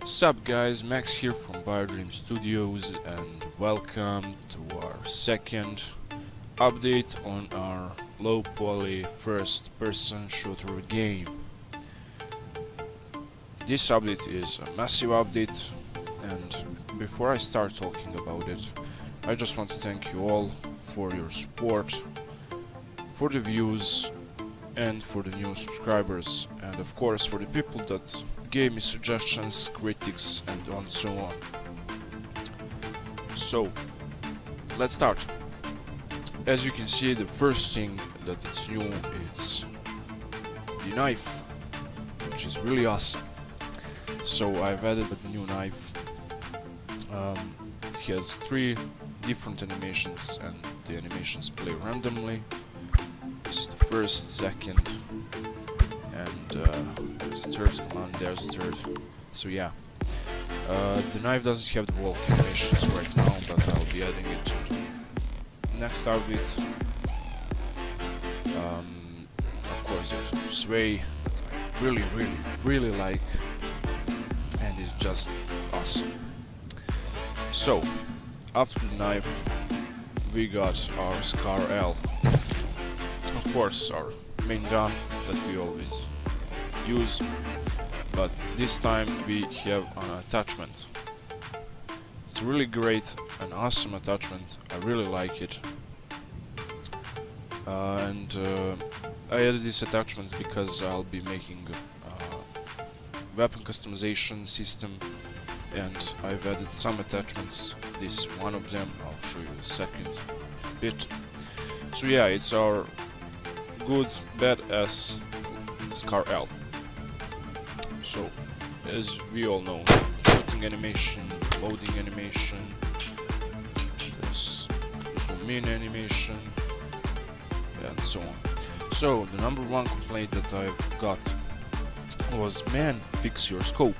Sup guys, Max here from Biodream Studios and welcome to our second update on our low poly first person shooter game. This update is a massive update, and before I start talking about it, I just want to thank you all for your support, for the views and for the new subscribers, and of course for the people that gave me suggestions, critics and so on. So let's start. As you can see, the first thing that is new is the knife, which is really awesome. So I've added the new knife. It has 3 different animations and the animations play randomly. This is the first, second, and there's a third command, there's a third. So yeah, the knife doesn't have the walk animations right now, but I'll be adding it to the next update. Of course there's no sway that I really like, and it's just awesome. So after the knife we got our Scar L. Of course, our main gun that we always use, but this time we have an attachment. It's really great, an awesome attachment. I really like it, and I added this attachment because I'll be making a weapon customization system, and I've added some attachments. This is one of them. I'll show you in a second bit. So yeah, it's our good badass Scar L. So as we all know, shooting animation, loading animation, there's zoom in animation, and so on. So the number one complaint that I've got was, man, fix your scope.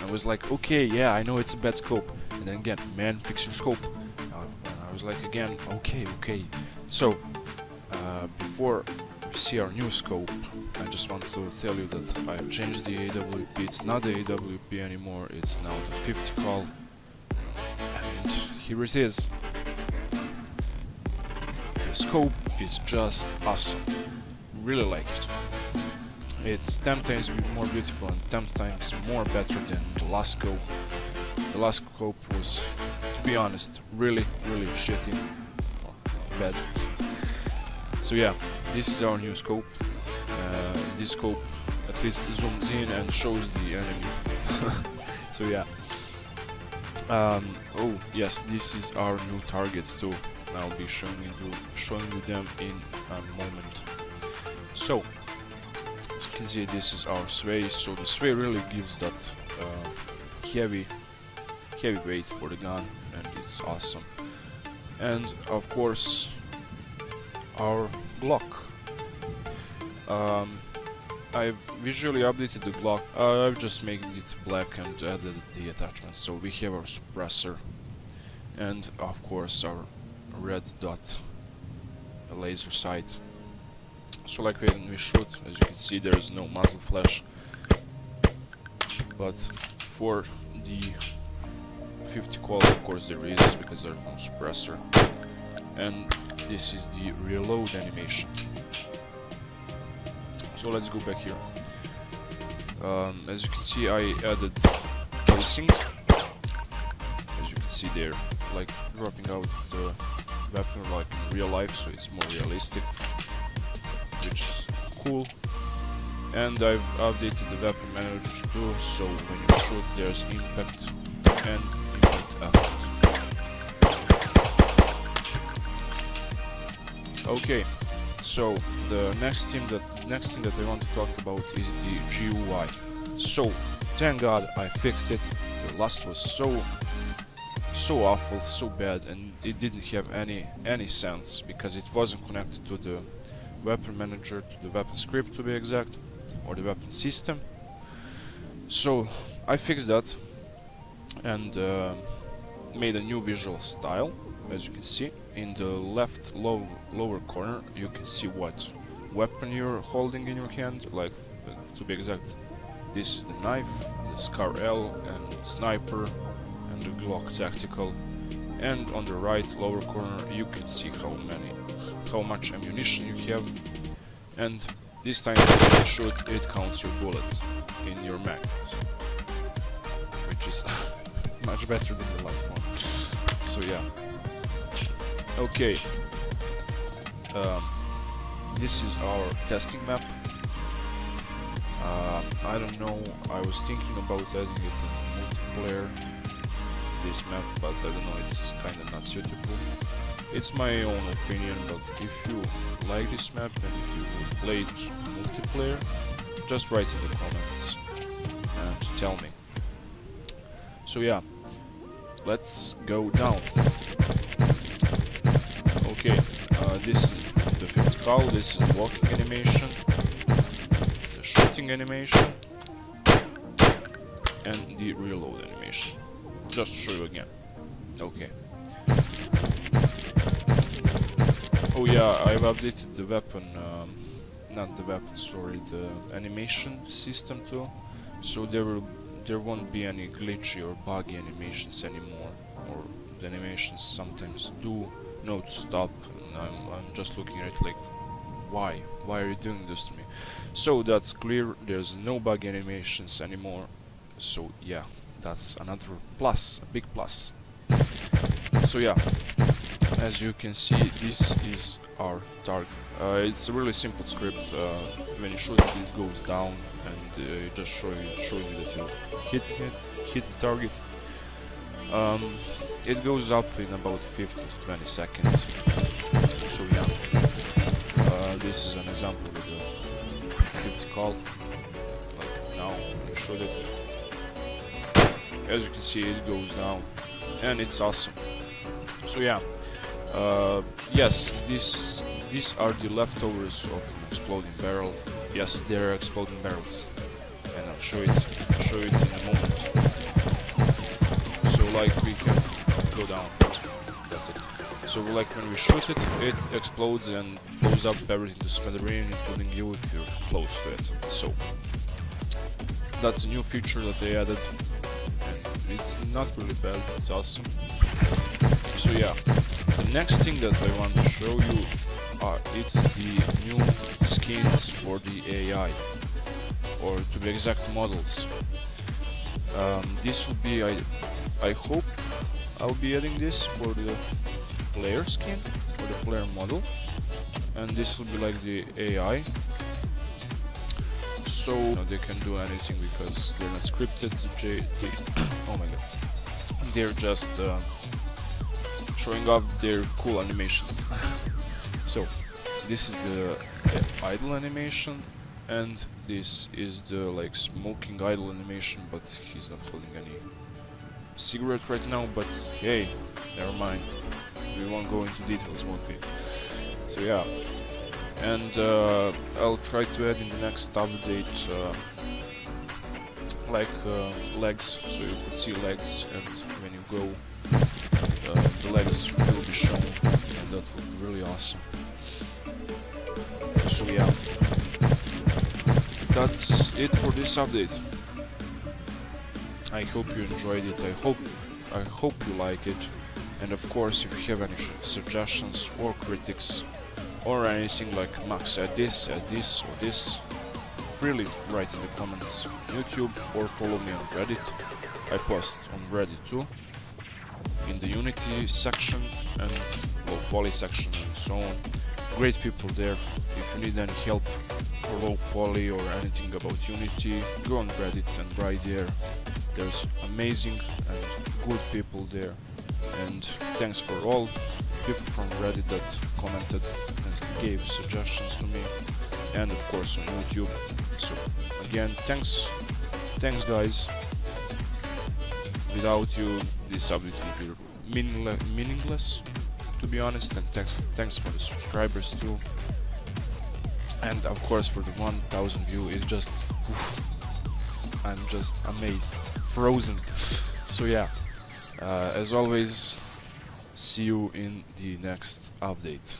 I was like, okay, yeah, I know it's a bad scope, and then again, man, fix your scope. And I was like, again, okay. So before we see our new scope, I just want to tell you that I've changed the AWP. It's not the AWP anymore, it's now the 50 cal, and here it is. The scope is just awesome, really like it. It's 10 times more beautiful and 10 times more better than the last scope. The last scope was, to be honest, really shitty or bad. So yeah, this is our new scope. This scope at least zooms in and shows the enemy. So yeah. Oh yes, this is our new targets too. I'll be showing you them in a moment. So as you can see, this is our sway. So the sway really gives that heavy weight for the gun, and it's awesome. And of course our Glock. I've visually updated the Glock. I've just made it black and added the attachments. So we have our suppressor, and of course our red dot laser sight. So like when we shoot, as you can see, there is no muzzle flash, but for the 50 cal, of course there is, because there's no suppressor. And this is the reload animation. So let's go back here. As you can see, I added casing. As you can see, they're like dropping out the weapon like in real life, so it's more realistic, which is cool. And I've updated the weapon manager too, so when you shoot there's impact and impact effect. Okay, so the next thing that I want to talk about is the GUI. So thank God I fixed it. The last was so awful, so bad, and it didn't have any sense because it wasn't connected to the weapon manager, to the weapon script to be exact, or the weapon system. So I fixed that and made a new visual style. As you can see, in the left lower corner you can see what weapon you're holding in your hand. Like, to be exact, this is the knife, the Scar L and Sniper and the Glock Tactical, and on the right lower corner you can see how much ammunition you have, and this time when you shoot it counts your bullets in your mag, which is much better than the last one. So yeah, okay, this is our testing map. I don't know, I was thinking about adding it in multiplayer, this map, but I don't know, it's kinda not suitable. It's my own opinion, but if you like this map and if you would play it multiplayer, just write in the comments and tell me. So yeah, let's go down. Okay, this is the fifth call, this is walking animation, the shooting animation, and the reload animation. Just to show you again. Okay. Oh yeah, I've updated the weapon, not the weapon, sorry, the animation system too. So there won't be any glitchy or buggy animations anymore, or the animations sometimes do not stop, and I'm just looking at it like, why are you doing this to me? So that's clear, there's no buggy animations anymore. So yeah, that's another plus, a big plus. So yeah, as you can see, this is our target. It's a really simple script. When you shoot it, it goes down, and it just shows you that you hit the target. It goes up in about 15 to 20 seconds. So yeah, this is an example with the 50 call. Like now, you shoot it. As you can see, it goes down, and it's awesome. So yeah, yes, these are the leftovers of an exploding barrel. Yes, they're exploding barrels, and I'll show it in a moment. So like we can go down. That's it. So like when we shoot it, it explodes and blows up everything to smithereens, including you if you're close to it. So that's a new feature that they added. It's not really bad, it's awesome. So yeah, the next thing that I want to show you it's the new skins for the AI, or to be exact, models. This will be, I hope I'll be adding this for the player skin, for the player model, and this will be like the AI. So they can do anything because they're not scripted. Oh my god, they're just showing off their cool animations. So this is the idle animation, and this is the like smoking idle animation, but he's not holding any cigarette right now. But hey, never mind, we won't go into details, won't we? So yeah, and I'll try to add in the next update like legs, so you could see legs, and when you go the legs will be shown, and that will be really awesome. So yeah, that's it for this update. I hope you enjoyed it, I hope you like it, and of course if you have any suggestions or critics or anything like Max add this or this, freely write in the comments on YouTube or follow me on Reddit. I post on Reddit too, in the Unity section and low poly section and so on. Great people there. If you need any help for low poly or anything about Unity, go on Reddit and write there. There's amazing and good people there. And thanks for all people from Reddit that commented and gave suggestions to me, and of course on YouTube. So again, thanks guys. Without you, this update would be meaningless, to be honest. And thanks for the subscribers too, and of course for the 1000 view. It's just, I'm just amazed, frozen. So yeah, as always, see you in the next update.